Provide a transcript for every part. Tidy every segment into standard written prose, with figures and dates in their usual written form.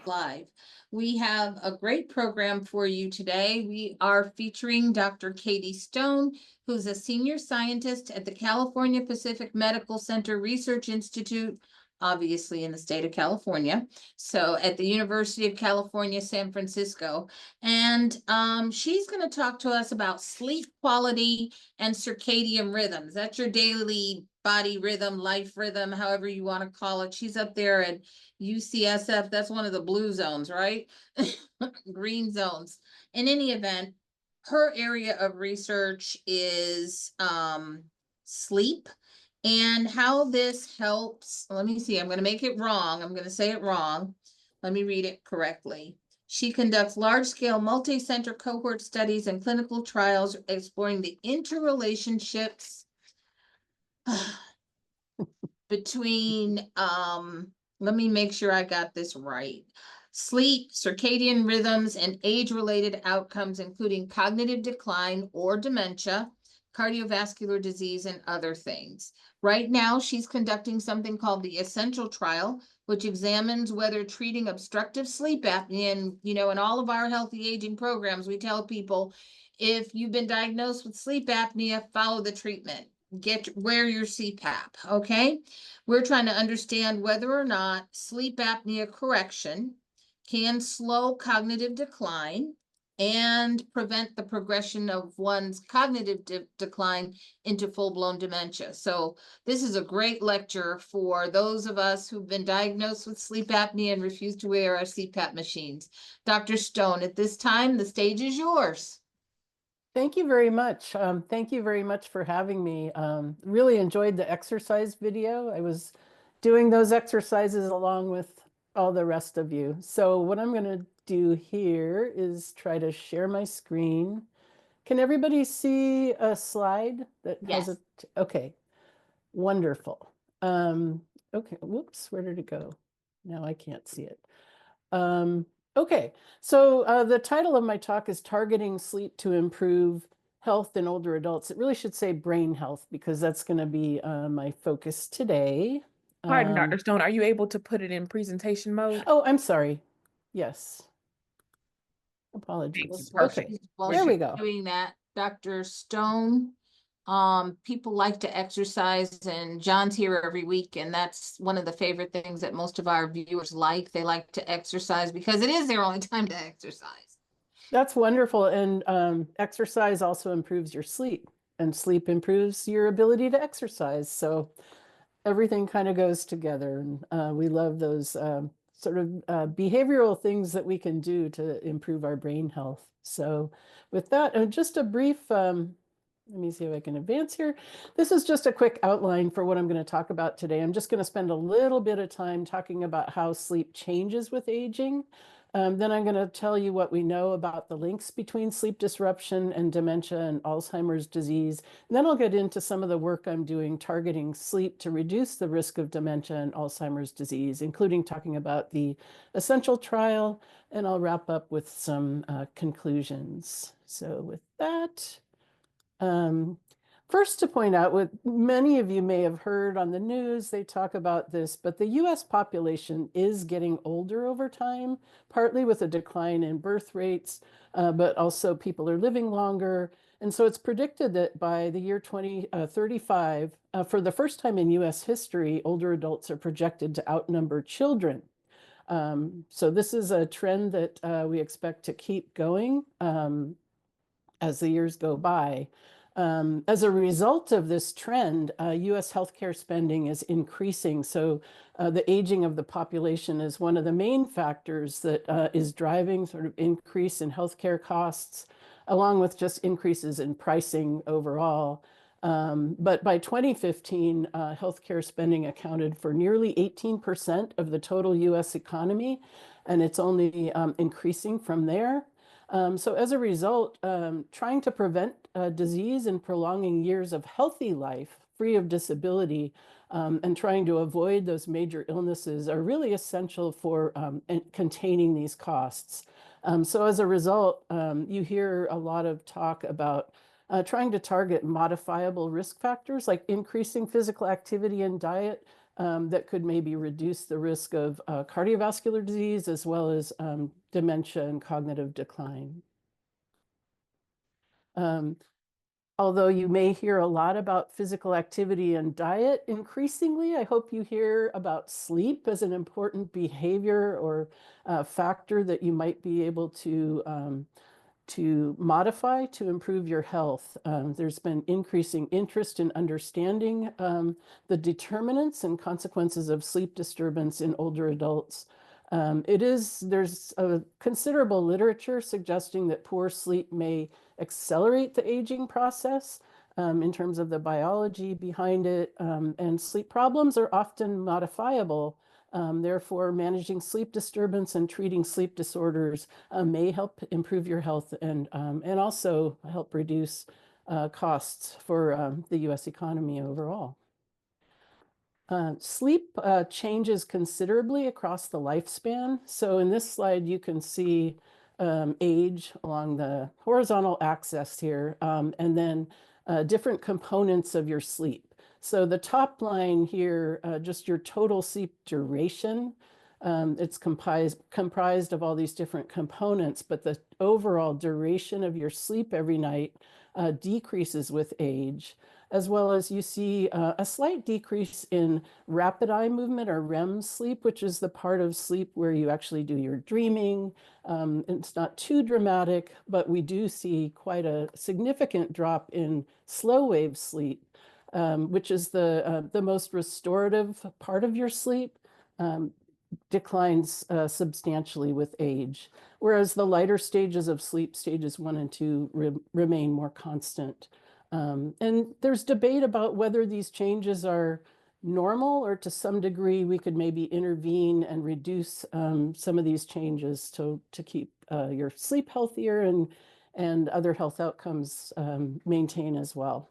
Live. We have a great program for you today. We are featuring Dr. Katie Stone, who's a senior scientist at the California Pacific Medical Center Research Institute, obviously in the state of California. So at the University of California, San Francisco. And she's going to talk to us about sleep quality and circadian rhythms. That's your daily body rhythm, life rhythm, however you want to call it. She's up there at UCSF, that's one of the blue zones, right? Green zones. In any event, her area of research is sleep and how this helps. Let me see, I'm going to make it wrong. I'm going to say it wrong. Let me read it correctly. She conducts large-scale multi-center cohort studies and clinical trials exploring the interrelationships between let me make sure I got this right. Sleep, circadian rhythms, and age-related outcomes, including cognitive decline or dementia, cardiovascular disease, and other things. Right now, she's conducting something called the Essential Trial, which examines whether treating obstructive sleep apnea, and in all of our healthy aging programs, we tell people, if you've been diagnosed with sleep apnea, follow the treatment. Wear your CPAP, okay? We're trying to understand whether or not sleep apnea correction can slow cognitive decline and prevent the progression of one's cognitive decline into full-blown dementia. So this is a great lecture for those of us who've been diagnosed with sleep apnea and refuse to wear our CPAP machines. Dr. Stone, at this time, the stage is yours. Thank you very much. Thank you very much for having me. Really enjoyed the exercise video. I was doing those exercises along with all the rest of you. So what I'm going to do here is try to share my screen. Can everybody see a slide that has Yes. Okay, wonderful. Okay, whoops, where did it go? Now I can't see it. Okay, so the title of my talk is Targeting Sleep to Improve Health in Older Adults. It really should say brain health because that's going to be my focus today. Pardon, Dr. Stone, are you able to put it in presentation mode? Oh, I'm sorry. Yes. Apologies. Okay, there we go. Doing that, Dr. Stone, people like to exercise, and John's here every week, and that's one of the favorite things that most of our viewers like. They like to exercise because it is their only time to exercise. That's wonderful. And exercise also improves your sleep, and sleep improves your ability to exercise. So everything kind of goes together. And we love those sort of behavioral things that we can do to improve our brain health. So with that, just a brief, let me see if I can advance here. This is just a quick outline for what I'm going to talk about today. I'm just going to spend a little bit of time talking about how sleep changes with aging. Then I'm going to tell you what we know about the links between sleep disruption and dementia and Alzheimer's disease. And then I'll get into some of the work I'm doing targeting sleep to reduce the risk of dementia and Alzheimer's disease, including talking about the Essential Trial. And I'll wrap up with some conclusions. So with that, first to point out what many of you may have heard on the news, they talk about this, but the US population is getting older over time, partly with a decline in birth rates, but also people are living longer. And so it's predicted that by the year 2035, for the first time in US history, older adults are projected to outnumber children. So this is a trend that we expect to keep going as the years go by. As a result of this trend, US healthcare spending is increasing. So the aging of the population is one of the main factors that is driving sort of increase in healthcare costs, along with just increases in pricing overall. But by 2015, healthcare spending accounted for nearly 18% of the total US economy, and it's only increasing from there. So as a result, trying to prevent disease and prolonging years of healthy life free of disability and trying to avoid those major illnesses are really essential for containing these costs. So as a result, you hear a lot of talk about trying to target modifiable risk factors like increasing physical activity and diet, that could maybe reduce the risk of cardiovascular disease as well as dementia and cognitive decline. Although you may hear a lot about physical activity and diet, increasingly, I hope you hear about sleep as an important behavior or factor that you might be able to modify to improve your health. There's been increasing interest in understanding the determinants and consequences of sleep disturbance in older adults. There's a considerable literature suggesting that poor sleep may accelerate the aging process in terms of the biology behind it. And sleep problems are often modifiable. Therefore, managing sleep disturbance and treating sleep disorders may help improve your health and also help reduce costs for the US economy overall. Sleep changes considerably across the lifespan. So in this slide, you can see age along the horizontal axis here, and then different components of your sleep. So the top line here, just your total sleep duration. It's comprised of all these different components, but the overall duration of your sleep every night decreases with age, as well as you see a slight decrease in rapid eye movement or REM sleep, which is the part of sleep where you actually do your dreaming. It's not too dramatic, but we do see quite a significant drop in slow wave sleep, which is the most restorative part of your sleep. Declines substantially with age, whereas the lighter stages of sleep, stages 1 and 2, remain more constant. And there's debate about whether these changes are normal or to some degree we could maybe intervene and reduce some of these changes to keep your sleep healthier and other health outcomes maintained as well.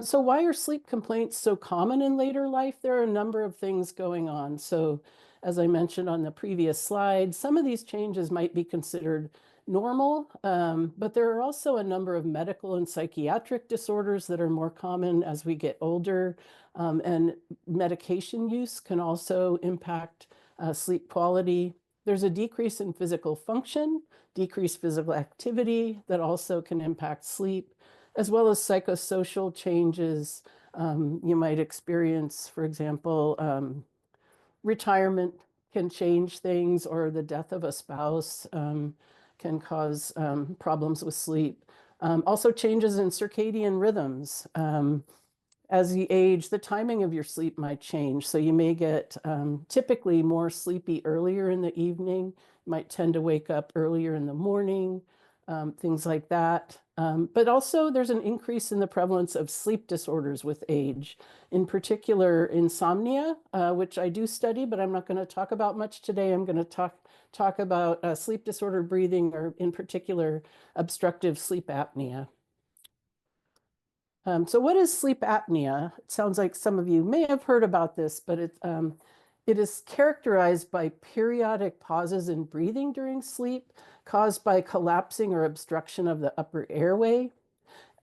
So why are sleep complaints so common in later life? There are a number of things going on. So as I mentioned on the previous slide, some of these changes might be considered normal, but there are also a number of medical and psychiatric disorders that are more common as we get older, and medication use can also impact sleep quality. There's a decrease in physical function, decreased physical activity that also can impact sleep, as well as psychosocial changes. You might experience, for example, retirement can change things, or the death of a spouse can cause problems with sleep. Also changes in circadian rhythms. As you age, the timing of your sleep might change. So you may get typically more sleepy earlier in the evening, might tend to wake up earlier in the morning, things like that. But also there's an increase in the prevalence of sleep disorders with age, in particular insomnia, which I do study, but I'm not going to talk about much today. I'm going to talk about sleep disorder breathing, or in particular, obstructive sleep apnea. So what is sleep apnea? It sounds like some of you may have heard about this, but it is characterized by periodic pauses in breathing during sleep caused by collapsing or obstruction of the upper airway.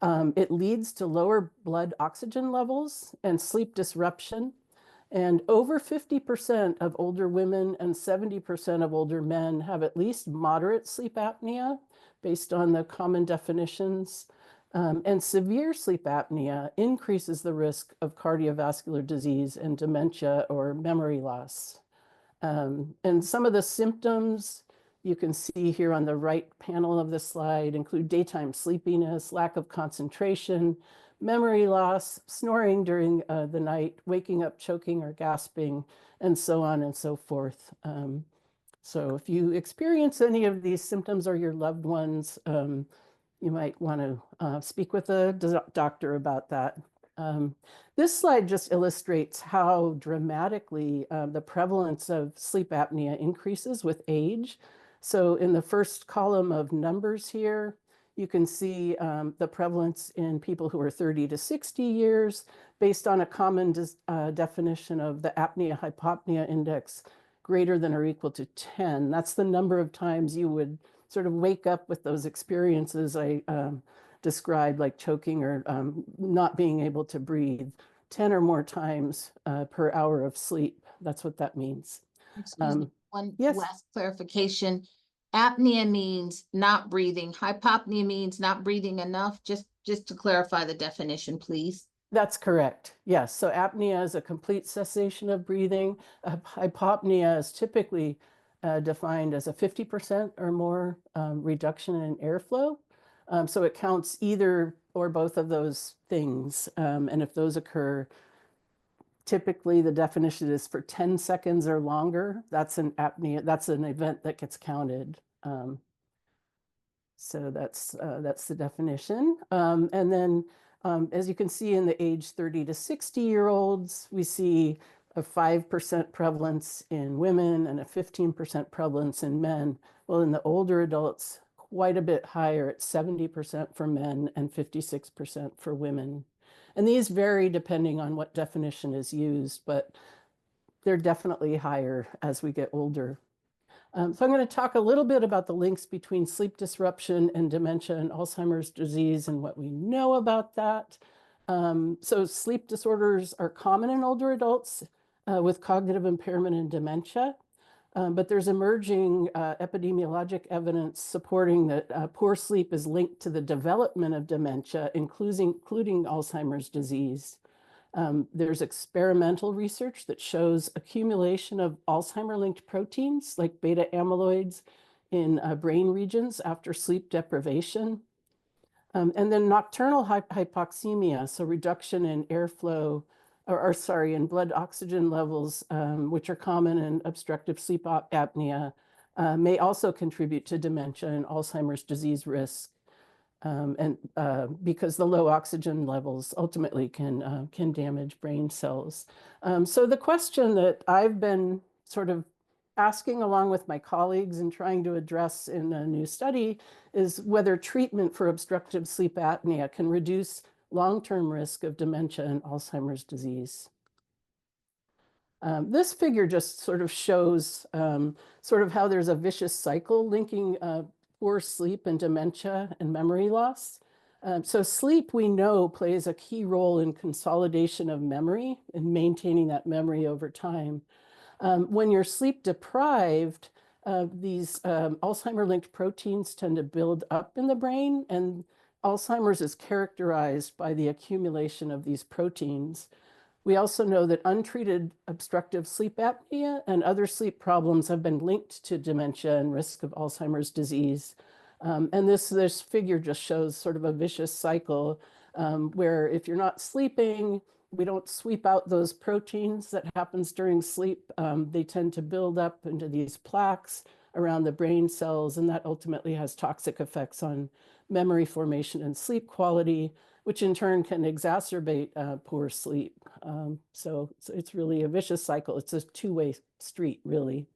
It leads to lower blood oxygen levels and sleep disruption. And over 50% of older women and 70% of older men have at least moderate sleep apnea based on the common definitions. And severe sleep apnea increases the risk of cardiovascular disease and dementia or memory loss. And some of the symptoms you can see here on the right panel of the slide include daytime sleepiness, lack of concentration, memory loss, snoring during the night, waking up choking or gasping, and so on and so forth. So if you experience any of these symptoms or your loved ones, you might want to speak with a doctor about that. This slide just illustrates how dramatically the prevalence of sleep apnea increases with age. So in the first column of numbers here, you can see the prevalence in people who are 30 to 60 years based on a common definition of the apnea-hypopnea index greater than or equal to 10. That's the number of times you would sort of wake up with those experiences I described, like choking or not being able to breathe. 10 or more times per hour of sleep. That's what that means. Excuse me, one yes. last clarification. Apnea means not breathing. Hypopnea means not breathing enough. Just to clarify the definition, please. That's correct. Yes. So apnea is a complete cessation of breathing. Hypopnea is typically defined as a 50% or more reduction in airflow. So it counts either or both of those things. And if those occur, typically the definition is for 10 seconds or longer. That's an apnea. That's an event that gets counted. So that's the definition. And then as you can see in the age 30 to 60-year-olds, we see a 5% prevalence in women and a 15% prevalence in men. Well, in the older adults, quite a bit higher at 70% for men and 56% for women. And these vary depending on what definition is used, but they're definitely higher as we get older. So I'm going to talk a little bit about the links between sleep disruption and dementia and Alzheimer's disease and what we know about that. So sleep disorders are common in older adults with cognitive impairment and dementia. But there's emerging epidemiologic evidence supporting that poor sleep is linked to the development of dementia, including Alzheimer's disease. There's experimental research that shows accumulation of Alzheimer-linked proteins like beta amyloids in brain regions after sleep deprivation. And then nocturnal hypoxemia, so reduction in airflow, in blood oxygen levels, which are common in obstructive sleep apnea, may also contribute to dementia and Alzheimer's disease risk. Because the low oxygen levels ultimately can damage brain cells. So the question that I've been sort of asking along with my colleagues and trying to address in a new study is whether treatment for obstructive sleep apnea can reduce long-term risk of dementia and Alzheimer's disease. This figure just sort of shows sort of how there's a vicious cycle linking poor sleep and dementia and memory loss. So sleep, we know, plays a key role in consolidation of memory and maintaining that memory over time. When you're sleep deprived, these Alzheimer-linked proteins tend to build up in the brain, and Alzheimer's is characterized by the accumulation of these proteins. We also know that untreated obstructive sleep apnea and other sleep problems have been linked to dementia and risk of Alzheimer's disease. And this figure just shows sort of a vicious cycle where if you're not sleeping, we don't sweep out those proteins that happens during sleep. They tend to build up into these plaques around the brain cells, and that ultimately has toxic effects on memory formation and sleep quality, which in turn can exacerbate poor sleep. So it's really a vicious cycle. It's a two-way street, really.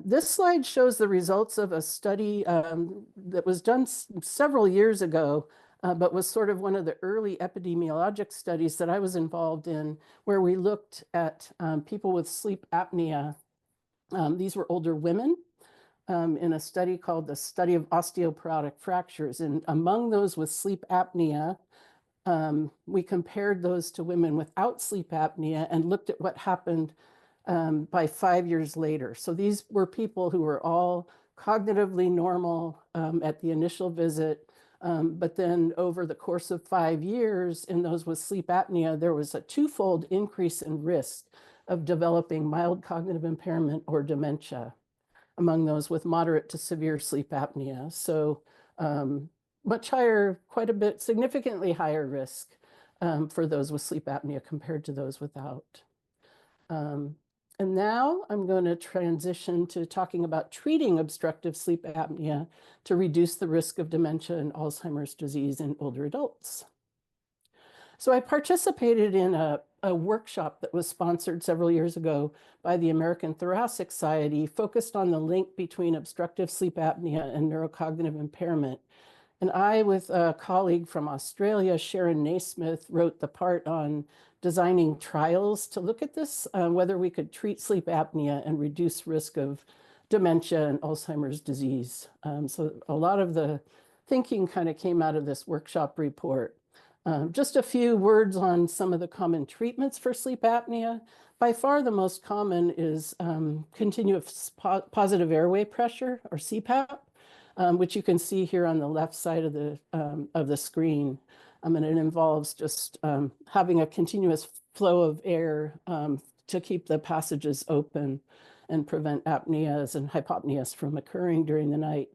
This slide shows the results of a study that was done several years ago, but was sort of one of the early epidemiologic studies that I was involved in, where we looked at people with sleep apnea. These were older women in a study called the Study of Osteoporotic Fractures. And among those with sleep apnea, we compared those to women without sleep apnea and looked at what happened by 5 years later. So these were people who were all cognitively normal at the initial visit, but then over the course of 5 years in those with sleep apnea, there was a twofold increase in risk of developing mild cognitive impairment or dementia among those with moderate to severe sleep apnea. So much higher, quite a bit, significantly higher risk for those with sleep apnea compared to those without. And now I'm going to transition to talking about treating obstructive sleep apnea to reduce the risk of dementia and Alzheimer's disease in older adults. So I participated in a workshop that was sponsored several years ago by the American Thoracic Society, focused on the link between obstructive sleep apnea and neurocognitive impairment. And I, with a colleague from Australia, Sharon Naismith, wrote the part on designing trials to look at this, whether we could treat sleep apnea and reduce risk of dementia and Alzheimer's disease. So a lot of the thinking kind of came out of this workshop report. Just a few words on some of the common treatments for sleep apnea. By far, the most common is continuous positive airway pressure, or CPAP, which you can see here on the left side of the screen. And it involves just having a continuous flow of air to keep the passages open and prevent apneas and hypopneas from occurring during the night.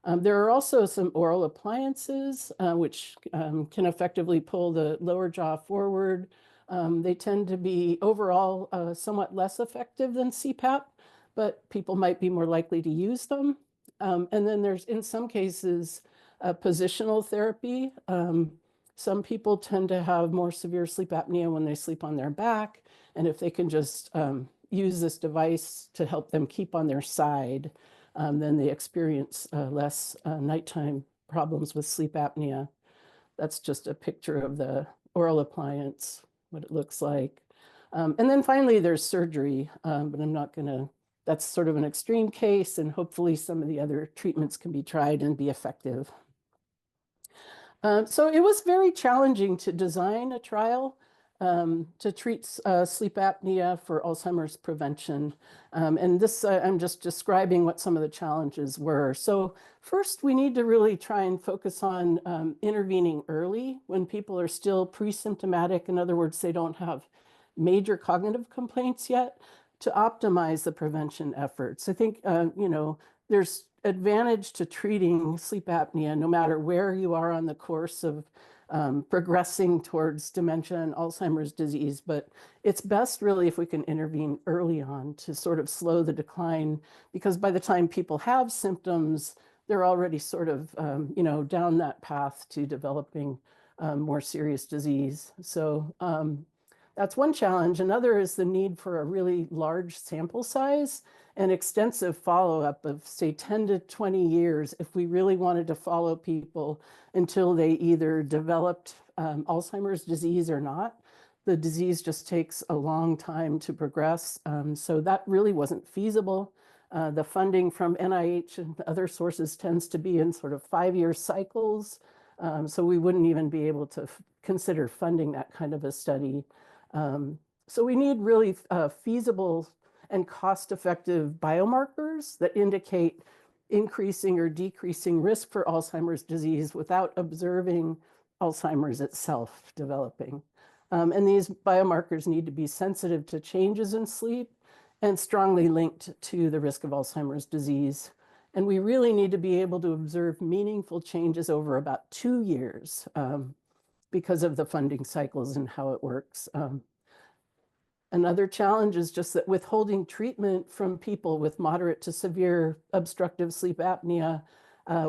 There are also some oral appliances which can effectively pull the lower jaw forward. They tend to be overall somewhat less effective than CPAP, but people might be more likely to use them. And then there's, in some cases, positional therapy. Some people tend to have more severe sleep apnea when they sleep on their back. And if they can just use this device to help them keep on their side, then they experience less nighttime problems with sleep apnea. That's just a picture of the oral appliance, what it looks like. And then finally, there's surgery, but I'm not going to, that's sort of an extreme case, and hopefully some of the other treatments can be tried and be effective. So it was very challenging to design a trial to treat sleep apnea for Alzheimer's prevention. And this, I'm just describing what some of the challenges were. So first, we need to really try and focus on intervening early when people are still pre-symptomatic. In other words, they don't have major cognitive complaints yet, to optimize the prevention efforts. I think, there's advantage to treating sleep apnea no matter where you are on the course of progressing towards dementia and Alzheimer's disease, but it's best really if we can intervene early on to sort of slow the decline, because by the time people have symptoms, they're already sort of, down that path to developing more serious disease. So that's one challenge. Another is the need for a really large sample size and extensive follow-up of, say, 10 to 20 years if we really wanted to follow people until they either developed Alzheimer's disease or not. The disease just takes a long time to progress. So that really wasn't feasible. The funding from NIH and other sources tends to be in sort of 5-year cycles. So we wouldn't even be able to consider funding that kind of a study. So we need really feasible and cost-effective biomarkers that indicate increasing or decreasing risk for Alzheimer's disease without observing Alzheimer's itself developing. And these biomarkers need to be sensitive to changes in sleep and strongly linked to the risk of Alzheimer's disease. And we really need to be able to observe meaningful changes over about 2 years because of the funding cycles and how it works. Another challenge is just that withholding treatment from people with moderate to severe obstructive sleep apnea,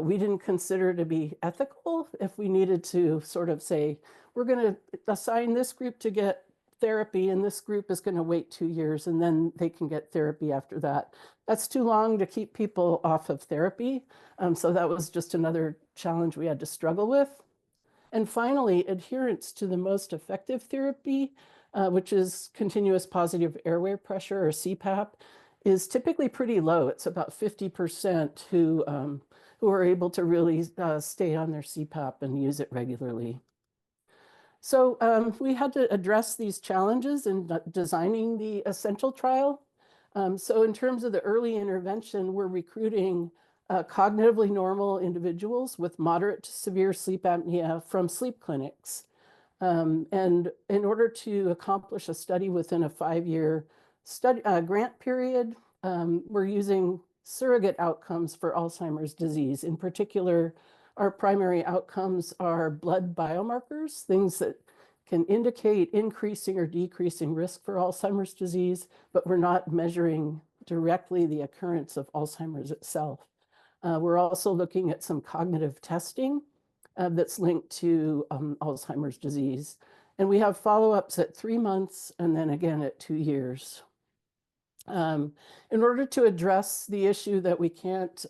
we didn't consider to be ethical if we needed to sort of say, we're going to assign this group to get therapy and this group is going to wait 2 years and then they can get therapy after that. That's too long to keep people off of therapy. So that was just another challenge we had to struggle with. And finally, adherence to the most effective therapy, which is continuous positive airway pressure, or CPAP, is typically pretty low. It's about 50% who are able to really stay on their CPAP and use it regularly. So we had to address these challenges in designing the essential trial. So in terms of the early intervention, we're recruiting cognitively normal individuals with moderate to severe sleep apnea from sleep clinics. And in order to accomplish a study within a 5-year grant period, we're using surrogate outcomes for Alzheimer's disease. In particular, our primary outcomes are blood biomarkers, things that can indicate increasing or decreasing risk for Alzheimer's disease, but we're not measuring directly the occurrence of Alzheimer's itself. We're also looking at some cognitive testing that's linked to Alzheimer's disease. And we have follow-ups at 3 months and then again at 2 years. In order to address the issue that we can't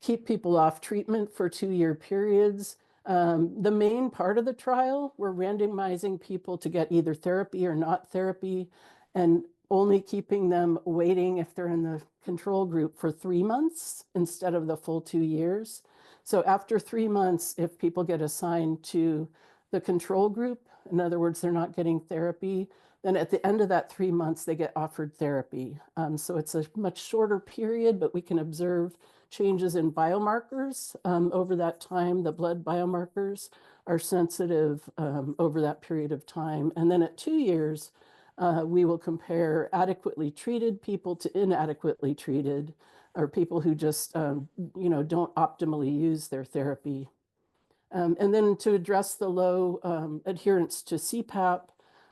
keep people off treatment for 2-year periods, the main part of the trial, we're randomizing people to get either therapy or not therapy, and only keeping them waiting if they're in the control group for 3 months instead of the full 2 years. So after 3 months, if people get assigned to the control group, in other words, they're not getting therapy, then at the end of that 3 months, they get offered therapy. So it's a much shorter period, but we can observe changes in biomarkers over that time. The blood biomarkers are sensitive over that period of time. And then at 2 years, we will compare adequately treated people to inadequately treated, or people who just, don't optimally use their therapy. And then to address the low adherence to CPAP,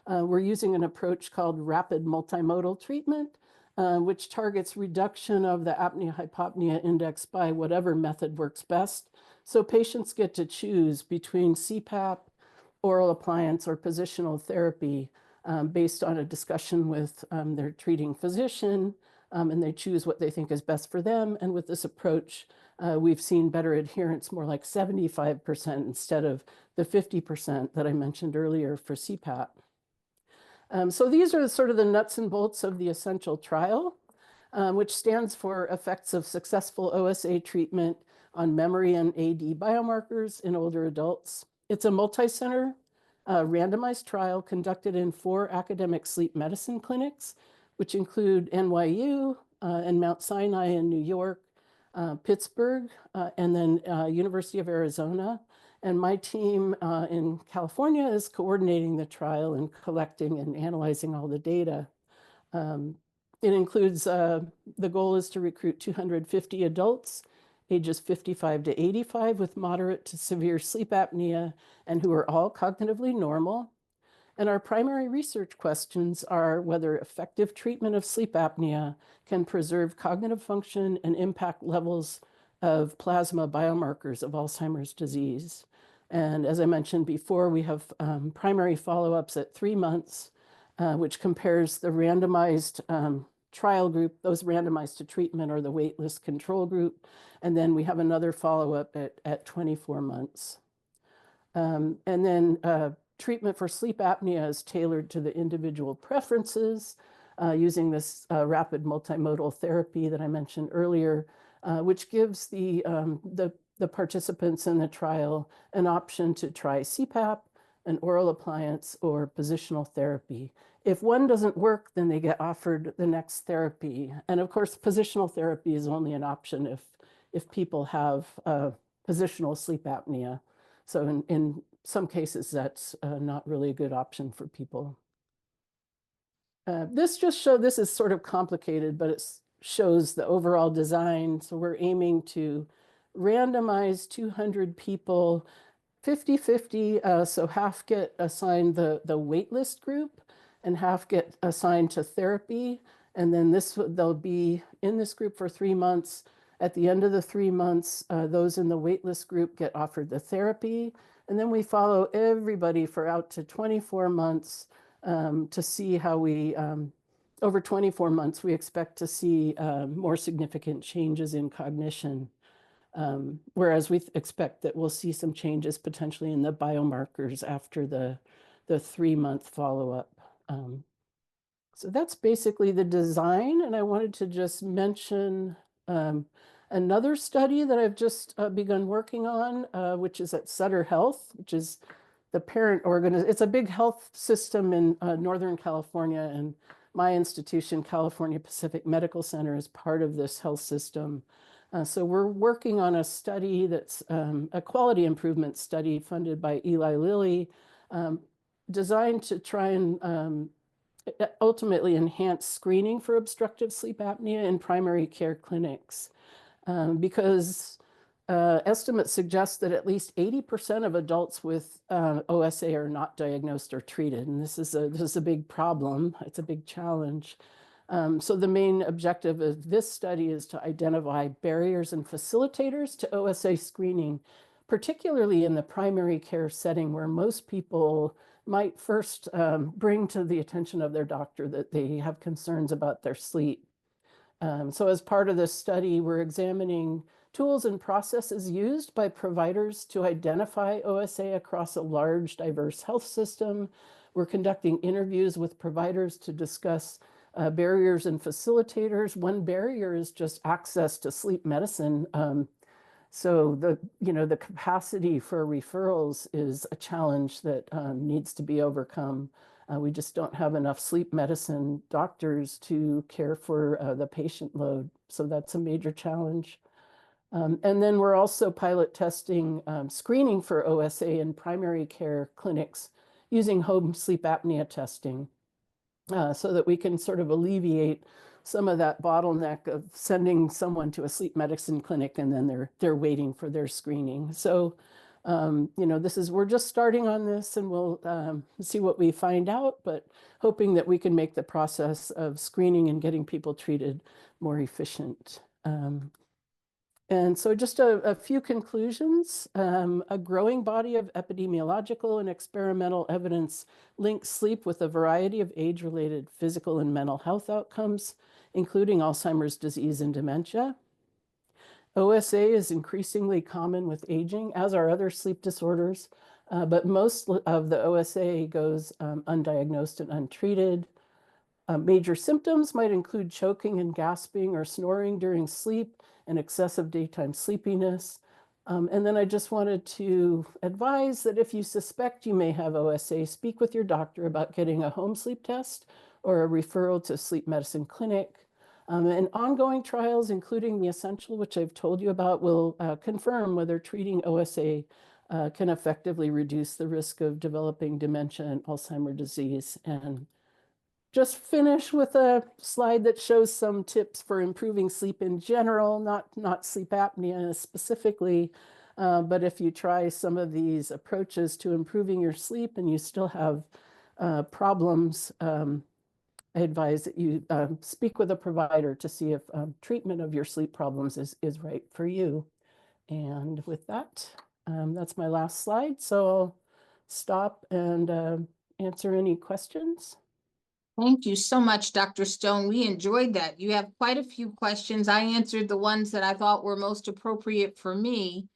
we're using an approach called rapid multimodal treatment, which targets reduction of the apnea-hypopnea index by whatever method works best. So patients get to choose between CPAP, oral appliance, or positional therapy based on a discussion with their treating physician, and they choose what they think is best for them. And with this approach, we've seen better adherence, more like 75% instead of the 50% that I mentioned earlier for CPAP. So these are sort of the nuts and bolts of the essential trial, which stands for effects of successful OSA treatment on memory and AD biomarkers in older adults. It's a multi-center randomized trial conducted in 4 academic sleep medicine clinics, which include NYU and Mount Sinai in New York, Pittsburgh, and then University of Arizona. And my team in California is coordinating the trial and collecting and analyzing all the data. It includes, the goal is to recruit 250 adults, ages 55 to 85 with moderate to severe sleep apnea and who are all cognitively normal. And our primary research questions are whether effective treatment of sleep apnea can preserve cognitive function and impact levels of plasma biomarkers of Alzheimer's disease. And as I mentioned before, we have primary follow-ups at 3 months, which compares the randomized trial group, those randomized to treatment, or the waitlist control group. And then we have another follow-up at 24 months. And then treatment for sleep apnea is tailored to the individual preferences using this rapid multimodal therapy that I mentioned earlier, which gives the participants in the trial an option to try CPAP, an oral appliance, or positional therapy. If one doesn't work, then they get offered the next therapy. And of course, positional therapy is only an option if people have positional sleep apnea. So in some cases, that's not really a good option for people. This is sort of complicated, but it shows the overall design. So we're aiming to randomize 200 people, 50-50, so half get assigned the waitlist group and half get assigned to therapy. And then they'll be in this group for 3 months. At the end of the 3 months, those in the waitlist group get offered the therapy. And then we follow everybody for out to 24 months to see how we, over 24 months, we expect to see more significant changes in cognition. Whereas we expect that we'll see some changes potentially in the biomarkers after the 3-month follow-up. So that's basically the design. And I wanted to just mention another study that I've just begun working on, which is at Sutter Health, which is the parent organization. It's a big health system in Northern California, and my institution, California Pacific Medical Center, is part of this health system. So we're working on a study that's a quality improvement study funded by Eli Lilly, designed to try and ultimately enhance screening for obstructive sleep apnea in primary care clinics. Because estimates suggest that at least 80% of adults with OSA are not diagnosed or treated. And this is a big problem. It's a big challenge. So the main objective of this study is to identify barriers and facilitators to OSA screening, particularly in the primary care setting where most people might first bring to the attention of their doctor that they have concerns about their sleep. So as part of this study, we're examining tools and processes used by providers to identify OSA across a large, diverse health system. We're conducting interviews with providers to discuss barriers and facilitators. One barrier is just access to sleep medicine. So the capacity for referrals is a challenge that needs to be overcome. We just don't have enough sleep medicine doctors to care for the patient load. So that's a major challenge. And then we're also pilot testing screening for OSA in primary care clinics using home sleep apnea testing so that we can sort of alleviate some of that bottleneck of sending someone to a sleep medicine clinic and then they're waiting for their screening. So, we're just starting on this and we'll see what we find out, but hoping that we can make the process of screening and getting people treated more efficient. And so just a few conclusions. A growing body of epidemiological and experimental evidence links sleep with a variety of age-related physical and mental health outcomes, including Alzheimer's disease and dementia. OSA is increasingly common with aging, as are other sleep disorders, but most of the OSA goes undiagnosed and untreated. Major symptoms might include choking and gasping or snoring during sleep and excessive daytime sleepiness. And then I just wanted to advise that if you suspect you may have OSA, speak with your doctor about getting a home sleep test or a referral to a sleep medicine clinic. And ongoing trials, including the Essential, which I've told you about, will confirm whether treating OSA can effectively reduce the risk of developing dementia and Alzheimer's disease. And just finish with a slide that shows some tips for improving sleep in general, not sleep apnea specifically. But if you try some of these approaches to improving your sleep and you still have problems, I advise that you speak with a provider to see if treatment of your sleep problems is right for you. And with that, that's my last slide. So I'll stop and answer any questions. Thank you so much, Dr. Stone. We enjoyed that. You have quite a few questions. I answered the ones that I thought were most appropriate for me.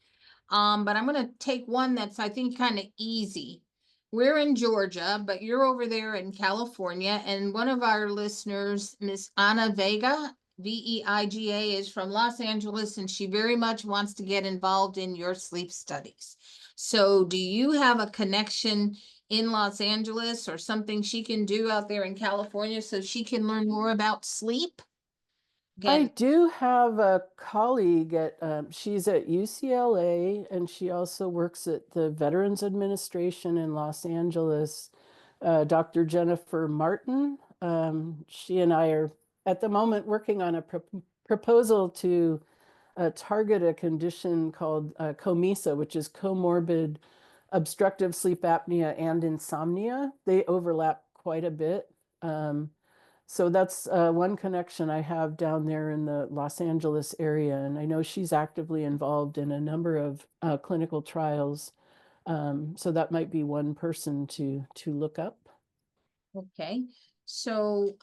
But I'm going to take one that's, I think, kind of easy. We're in Georgia, but you're over there in California, and one of our listeners, Miss Ana Vega, Veiga, is from Los Angeles, and she very much wants to get involved in your sleep studies. So do you have a connection in Los Angeles or something she can do out there in California so she can learn more about sleep? I Again, do have a colleague she's at UCLA and she also works at the Veterans Administration in Los Angeles, Dr. Jennifer Martin. She and I are at the moment working on a proposal to target a condition called COMISA, which is comorbid obstructive sleep apnea and insomnia. They overlap quite a bit. So that's one connection I have down there in the Los Angeles area. And I know she's actively involved in a number of clinical trials. So that might be one person to look up. okay. So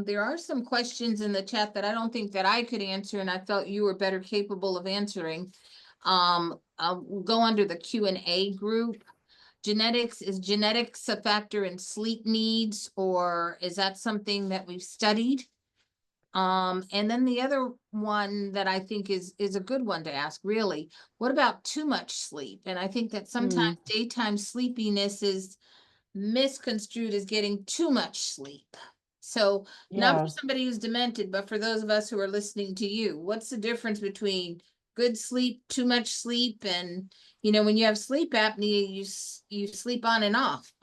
there are some questions in the chat that I don't think that I could answer, and I felt you were better capable of answering. I'll go under the Q&A group. Is genetics a factor in sleep needs, or is that something that we've studied? And then the other one that I think is a good one to ask, really, what about too much sleep? And I think that sometimes daytime sleepiness is misconstrued as getting too much sleep. So not for somebody who's demented, but for those of us who are listening to you, what's the difference between good sleep, too much sleep, and when you have sleep apnea, you sleep on and off.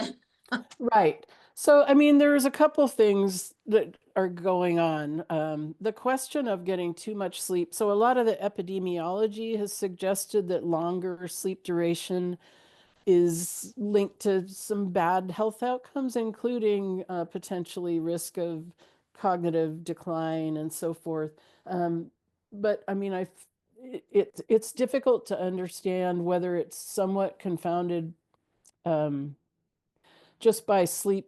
Right. So, I mean, there's a couple things that are going on. The question of getting too much sleep. So, a lot of the epidemiology has suggested that longer sleep duration is linked to some bad health outcomes, including potentially risk of cognitive decline and so forth. But I mean, it's difficult to understand whether it's somewhat confounded just by sleep.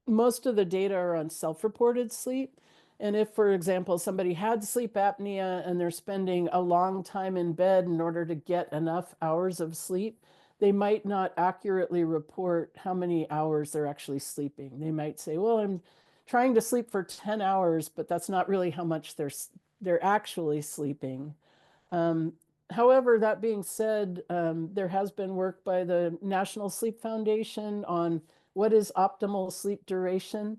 Most of the data are on self-reported sleep. And if, for example, somebody had sleep apnea and they're spending a long time in bed in order to get enough hours of sleep, they might not accurately report how many hours they're actually sleeping. They might say, well, I'm trying to sleep for 10 hours, but that's not really how much they're actually sleeping. Um, However, that being said, there has been work by the National Sleep Foundation on what is optimal sleep duration.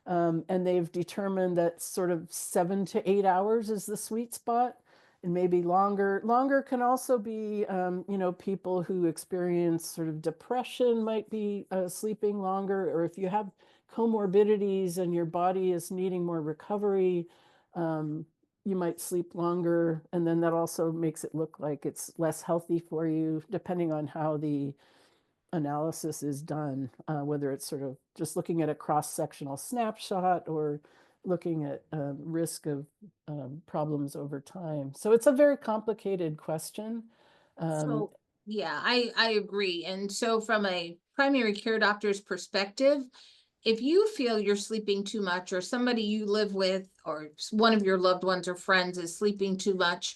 And they've determined that sort of 7 to 8 hours is the sweet spot, and maybe longer. Longer can also be, people who experience sort of depression might be sleeping longer, or if you have comorbidities and your body is needing more recovery, you might sleep longer, and then that also makes it look like it's less healthy for you, depending on how the analysis is done, whether it's sort of just looking at a cross-sectional snapshot or looking at risk of problems over time. So it's a very complicated question. So, yeah, I agree. And so from a primary care doctor's perspective, if you feel you're sleeping too much, or somebody you live with or one of your loved ones or friends is sleeping too much,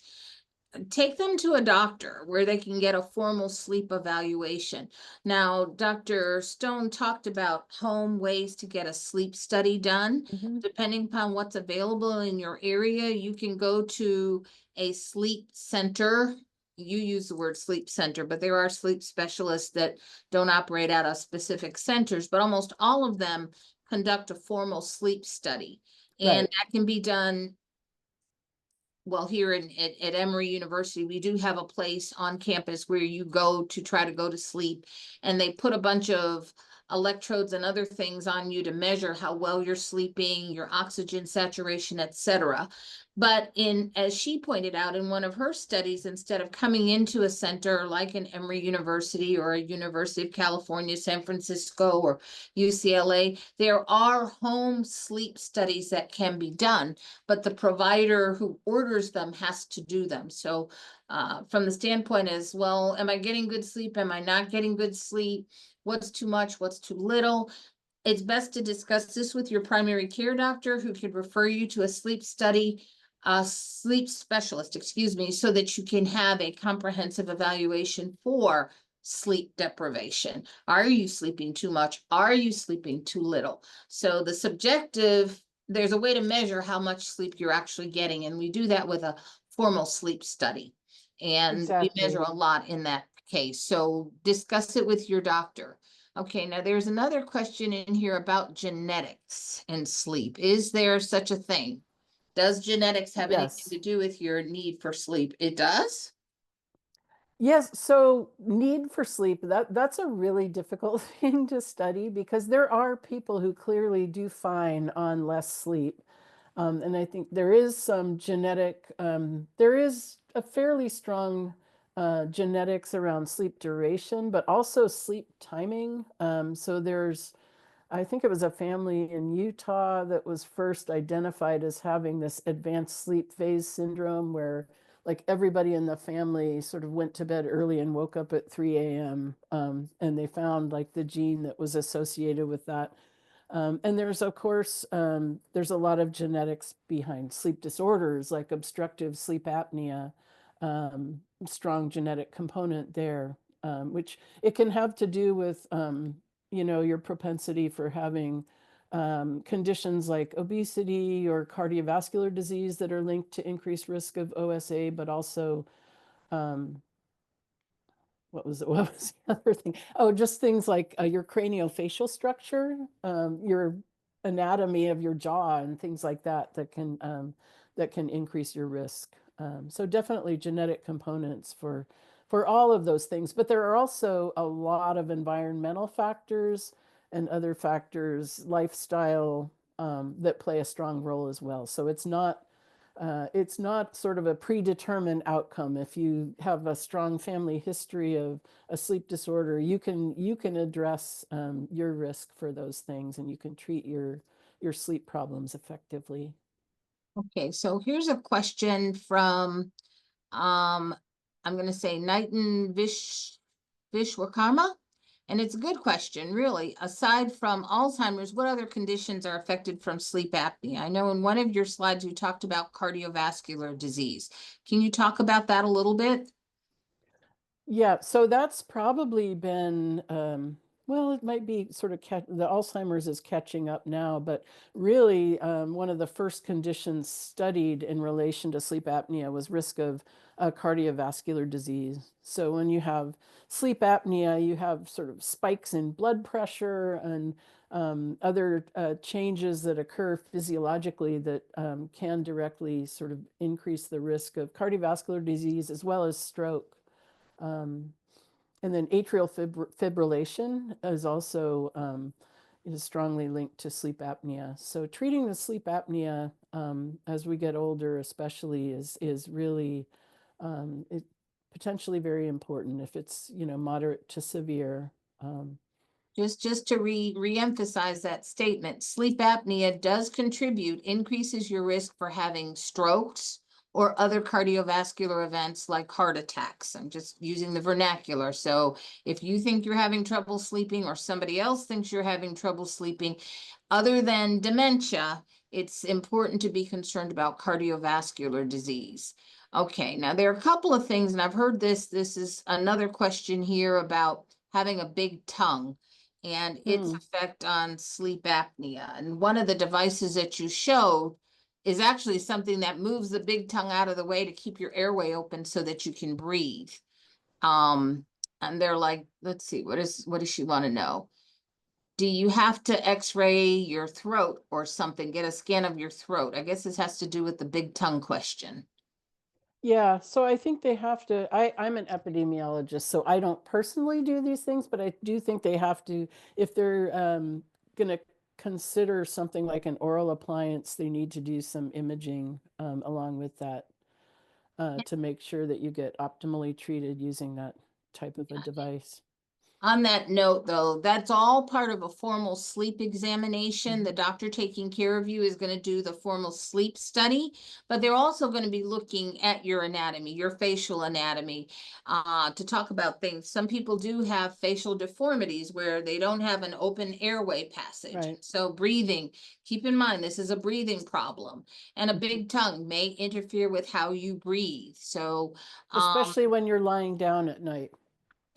take them to a doctor where they can get a formal sleep evaluation. Now, Dr. Stone talked about home ways to get a sleep study done. Mhm. Depending upon what's available in your area, you can go to a sleep center. You use the word sleep center, but there are sleep specialists that don't operate out of specific centers, but almost all of them conduct a formal sleep study. And Right. that can be done, well, here at Emory University, we do have a place on campus where you go to try to go to sleep, and they put a bunch of electrodes and other things on you to measure how well you're sleeping, your oxygen saturation, etc. But as she pointed out in one of her studies, instead of coming into a center like an Emory University or a University of California, San Francisco, or UCLA, there are home sleep studies that can be done, but the provider who orders them has to do them. So from the standpoint as well, am I getting good sleep? Am I not getting good sleep? What's too much? What's too little? It's best to discuss this with your primary care doctor, who could refer you to a sleep specialist, excuse me, so that you can have a comprehensive evaluation for sleep deprivation. Are you sleeping too much? Are you sleeping too little? So the subjective, there's a way to measure how much sleep you're actually getting, and we do that with a formal sleep study. And we Exactly. measure a lot in that case. So discuss it with your doctor. Okay, now there's another question in here about genetics and sleep. Is there such a thing? Does genetics have anything Yes. to do with your need for sleep? It does? Yes, so need for sleep, that's a really difficult thing to study because there are people who clearly do fine on less sleep. And I think there is some there is a fairly strong genetics around sleep duration, but also sleep timing. So I think it was a family in Utah that was first identified as having this advanced sleep phase syndrome, where like everybody in the family sort of went to bed early and woke up at 3 a.m. And they found like the gene that was associated with that. And there's, of course, there's a lot of genetics behind sleep disorders like obstructive sleep apnea, strong genetic component there, which it can have to do with, your propensity for having conditions like obesity or cardiovascular disease that are linked to increased risk of OSA, but also um, what was the other thing? Oh, just things like your craniofacial structure, your anatomy of your jaw, and things like that that can increase your risk. So definitely genetic components for all of those things. But there are also a lot of environmental factors and other factors, lifestyle, that play a strong role as well. So it's not sort of a predetermined outcome. If you have a strong family history of a sleep disorder, you can address your risk for those things, and you can treat your sleep problems effectively. Okay, so here's a question from I'm gonna say Nitin Vishwakarma. And it's a good question, really. Aside from Alzheimer's, what other conditions are affected from sleep apnea? I know in one of your slides you talked about cardiovascular disease. Can you talk about that a little bit? Yeah, so that's probably been, well, it might be sort of the Alzheimer's is catching up now, but really one of the first conditions studied in relation to sleep apnea was risk of cardiovascular disease. So when you have sleep apnea, you have sort of spikes in blood pressure and other changes that occur physiologically that can directly sort of increase the risk of cardiovascular disease as well as stroke. And then atrial fibrillation is also is strongly linked to sleep apnea. So treating the sleep apnea as we get older, especially, is really potentially very important if it's moderate to severe. Just to re-emphasize that statement, sleep apnea does increases your risk for having strokes or other cardiovascular events like heart attacks. I'm just using the vernacular. So if you think you're having trouble sleeping or somebody else thinks you're having trouble sleeping, other than dementia, it's important to be concerned about cardiovascular disease. Okay, now there are a couple of things, and I've heard this. This is another question here about having a big tongue and its effect on sleep apnea. And one of the devices that you showed is actually something that moves the big tongue out of the way to keep your airway open so that you can breathe. And they're like, let's see, what does she want to know? Do you have to x-ray your throat or something, get a scan of your throat? I guess this has to do with the big tongue question. Yeah, so I think they have to. I'm an epidemiologist, so I don't personally do these things, but I do think they have to, if they're going to consider something like an oral appliance, they need to do some imaging along with that to make sure that you get optimally treated using that type of a device. On that note, though, that's all part of a formal sleep examination. The doctor taking care of you is going to do the formal sleep study, but they're also going to be looking at your anatomy, your facial anatomy, to talk about things. Some people do have facial deformities where they don't have an open airway passage. Right. So breathing, keep in mind, this is a breathing problem, and a big tongue may interfere with how you breathe. So, Especially when you're lying down at night.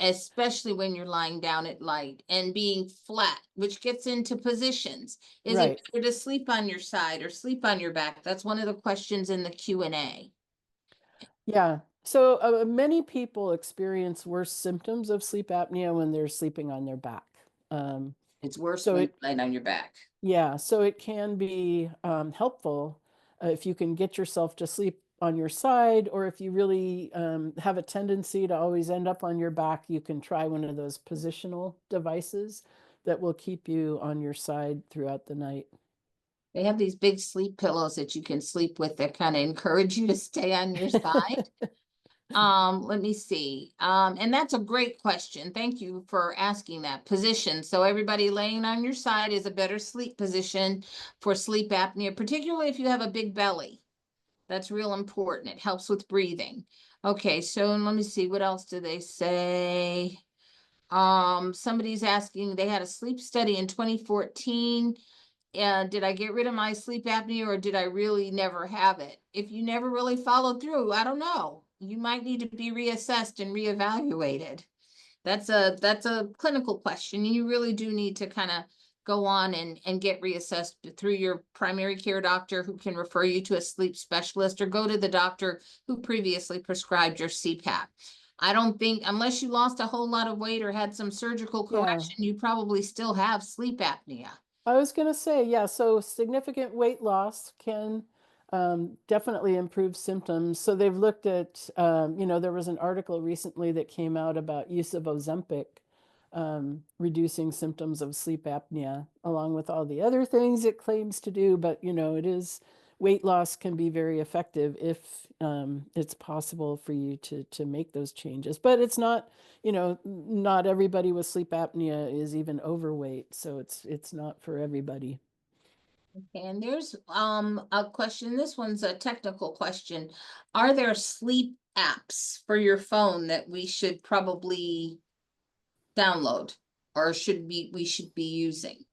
especially when you're lying down at night and being flat, which gets into positions. Is Right. it better to sleep on your side or sleep on your back? That's one of the questions in the Q&A. Yeah. So many people experience worse symptoms of sleep apnea when they're sleeping on their back. It's worse So when it, you're laying on your back. yeah, so it can be helpful if you can get yourself to sleep on your side, or if you really have a tendency to always end up on your back, you can try one of those positional devices that will keep you on your side throughout the night. They have these big sleep pillows that you can sleep with that kind of encourage you to stay on your side. Let me see. And that's a great question. Thank you for asking that. Position. So everybody laying on your side is a better sleep position for sleep apnea, particularly if you have a big belly. That's real important. It helps with breathing. Okay, so let me see, what else do they say? Somebody's asking, they had a sleep study in 2014. And did I get rid of my sleep apnea or did I really never have it? If you never really followed through, I don't know. You might need to be reassessed and reevaluated. That's a clinical question. You really do need to kind of go on and get reassessed through your primary care doctor who can refer you to a sleep specialist or go to the doctor who previously prescribed your CPAP. I don't think, unless you lost a whole lot of weight or had some surgical Yeah. correction, you probably still have sleep apnea. I was going to say, yeah, so significant weight loss can definitely improve symptoms. So they've looked at, there was an article recently that came out about use of Ozempic, reducing symptoms of sleep apnea, along with all the other things it claims to do. But, weight loss can be very effective if it's possible for you to make those changes. But it's not, not everybody with sleep apnea is even overweight, so it's not for everybody. And there's a question. This one's a technical question. Are there sleep apps for your phone that we should probably download or we should be using?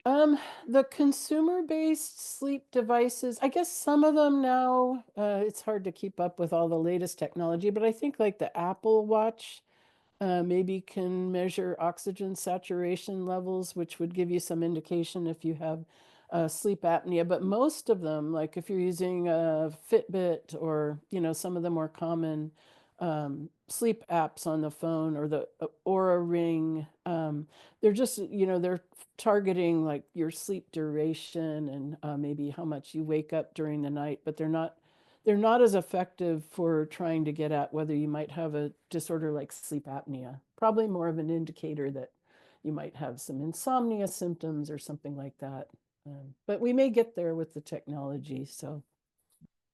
The consumer-based sleep devices, I guess some of them now, it's hard to keep up with all the latest technology, but I think like the Apple Watch maybe can measure oxygen saturation levels, which would give you some indication if you have sleep apnea, but most of them, like if you're using a Fitbit or, some of the more common sleep apps on the phone or the Aura Ring, they're just, they're targeting like your sleep duration and maybe how much you wake up during the night, but they're not as effective for trying to get at whether you might have a disorder like sleep apnea. Probably more of an indicator that you might have some insomnia symptoms or something like that. But we may get there with the technology, so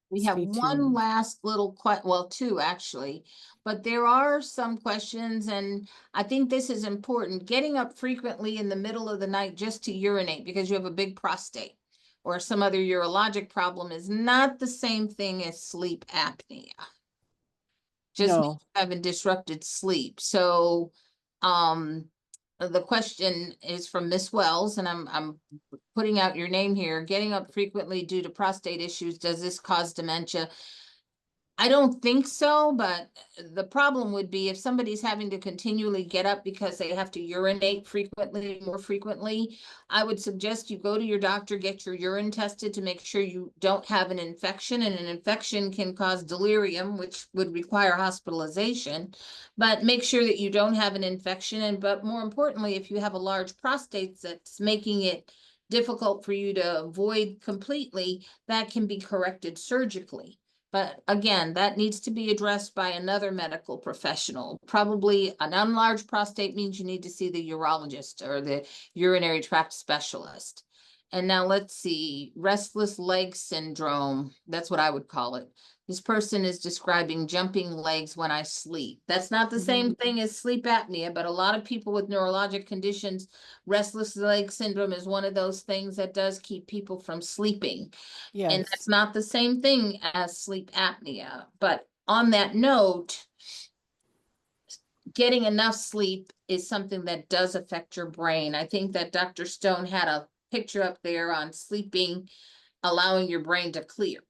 We have stay one tuned. last little well, two actually, but there are some questions, and I think this is important. Getting up frequently in the middle of the night just to urinate because you have a big prostate or some other urologic problem is not the same thing as sleep apnea. Just No, having disrupted sleep. So, the question is from Miss Wells, and I'm putting out your name here. Getting up frequently due to prostate issues, does this cause dementia? I don't think so, but the problem would be if somebody's having to continually get up because they have to urinate more frequently, I would suggest you go to your doctor, get your urine tested to make sure you don't have an infection, and an infection can cause delirium, which would require hospitalization. But make sure that you don't have an infection, but more importantly, if you have a large prostate that's making it difficult for you to avoid completely, that can be corrected surgically. But again, that needs to be addressed by another medical professional. Probably an enlarged prostate means you need to see the urologist or the urinary tract specialist. And now let's see, restless leg syndrome. That's what I would call it. This person is describing jumping legs when I sleep. That's not the same thing as sleep apnea, but a lot of people with neurologic conditions, restless leg syndrome is one of those things that does keep people from sleeping. And yes, that's not the same thing as sleep apnea. But on that note, getting enough sleep is something that does affect your brain. I think that Dr. Stone had a picture up there on sleeping, allowing your brain to clear.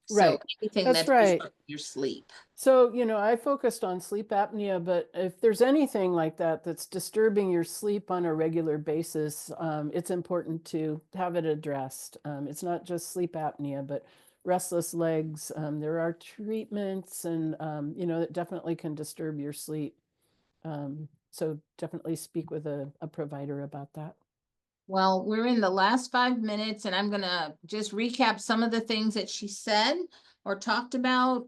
So right. anything That's that right. disrupts your sleep. So, I focused on sleep apnea, but if there's anything like that that's disturbing your sleep on a regular basis, it's important to have it addressed. It's not just sleep apnea, but restless legs. There are treatments and, that definitely can disturb your sleep. So definitely speak with a provider about that. Well, we're in the last 5 minutes, and I'm gonna just recap some of the things that she said or talked about.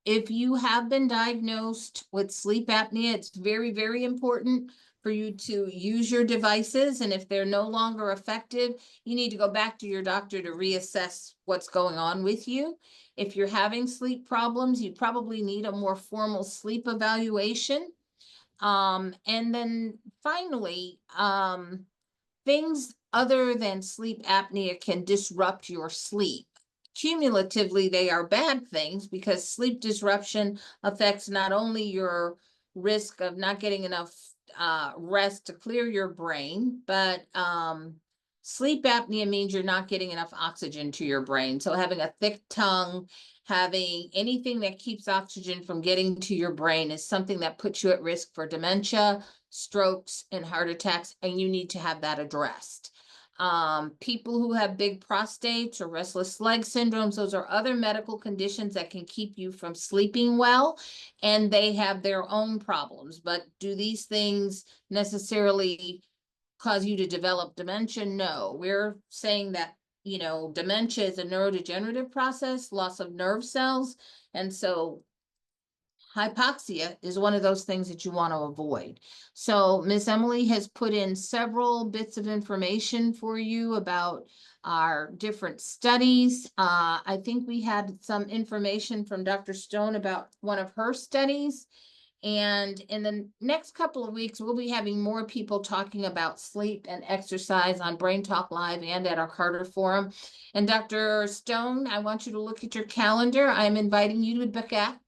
If you have been diagnosed with sleep apnea, it's very, very important for you to use your devices. And if they're no longer effective, you need to go back to your doctor to reassess what's going on with you. If you're having sleep problems, you probably need a more formal sleep evaluation. And then finally, things other than sleep apnea can disrupt your sleep. Cumulatively, they are bad things because sleep disruption affects not only your risk of not getting enough rest to clear your brain, but sleep apnea means you're not getting enough oxygen to your brain. So having a thick tongue, having anything that keeps oxygen from getting to your brain is something that puts you at risk for dementia, strokes, and heart attacks, and you need to have that addressed. People who have big prostates or restless leg syndromes, those are other medical conditions that can keep you from sleeping well, and they have their own problems. But do these things necessarily cause you to develop dementia? No, we're saying that, dementia is a neurodegenerative process, loss of nerve cells. And so hypoxia is one of those things that you want to avoid. So Miss Emily has put in several bits of information for you about our different studies. I think we had some information from Dr. Stone about one of her studies. And in the next couple of weeks, we'll be having more people talking about sleep and exercise on BrainTalk Live and at our Carter Forum. And Dr. Stone, I want you to look at your calendar. I'm inviting you to back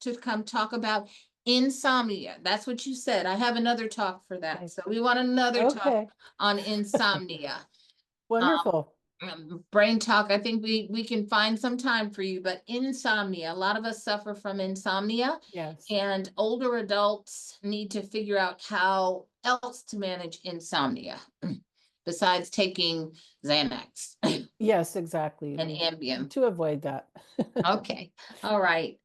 to come talk about insomnia. That's what you said. I have another talk for that. So we want another talk Okay, on insomnia. wonderful. BrainTalk, I think we can find some time for you, but insomnia, a lot of us suffer from insomnia, Yes. and older adults need to figure out how else to manage insomnia. besides taking Xanax Yes, exactly. and Ambien. To avoid that. Okay, all right.